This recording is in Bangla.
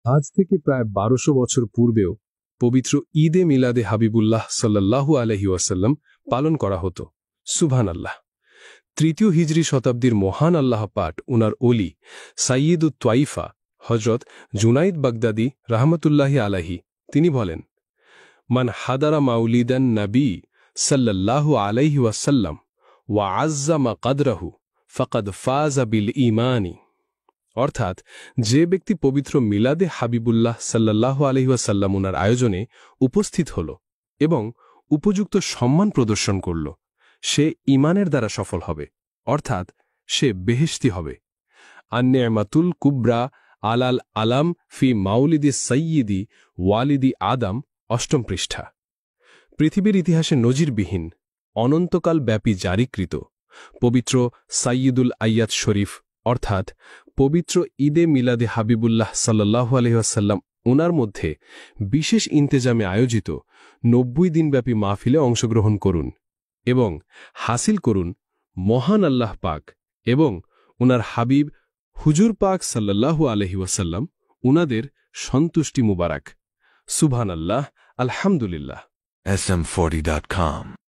আজ থেকে প্রায় ১২০০ বছর পূর্বেও পবিত্র ঈদে মিলাদে হাবিবুল্লাহ সাল্লাল্লাহু আলাইহি ওয়াসাল্লাম পালন করা হতো। সুবহানাল্লাহ। তৃতীয় হিজরি শতাব্দীর মহান আল্লাহ পাক উনার ওলি সাইয়্যিদুত তাইফা হযরত জুনাইদ বাগদাদী রাহমাতুল্লাহি আলাইহি তিনি বলেন, মান হাদারা মাউলিদান নবী সাল্লাল্লাহু আলাইহি ওয়াসাল্লাম ওয়া আযযামা কদরাহু ফাকাদ ফাযা বিল ঈমানি। অর্থাৎ যে ব্যক্তি পবিত্র মিলাদে হাবিবুল্লাহ সাল্লাল্লাহু আলাইহি ওয়াসাল্লাম উনার আয়োজনে উপস্থিত হল এবং উপযুক্ত সম্মান প্রদর্শন করল, সে ঈমানের দ্বারা সফল হবে, অর্থাৎ সে বেহেশতি হবে। আন-নি'মাতুল কুবরা আলাল আলাম ফি মাউলিদি সাইয়্যিদি ওয়ালিদি আদম, ৮ম পৃষ্ঠা। পৃথিবীর ইতিহাসে নজিরবিহীন, অনন্তকাল ব্যাপী জারিকৃত পবিত্র সাইয়্যিদুল আইয়াত শরীফ অর্থাৎ পবিত্র ঈদে মিলাদে হাবিবুল্লাহ সাল্লাল্লাহু আলাইহি ওয়াসাল্লাম উনার মধ্যে বিশেষ ইন্তেজামে আয়োজিত ৯০ দিনব্যাপী মাহফিলে অংশগ্রহণ করুন এবং হাসিল করুন মহান আল্লাহ পাক এবং উনার হাবিব হুজুর পাক সাল্লাল্লাহু আলাইহি ওয়াসাল্লাম উনাদের সন্তুষ্টি মুবারাক। সুবহানাল্লাহ, আলহামদুলিল্লাহ। SM40.com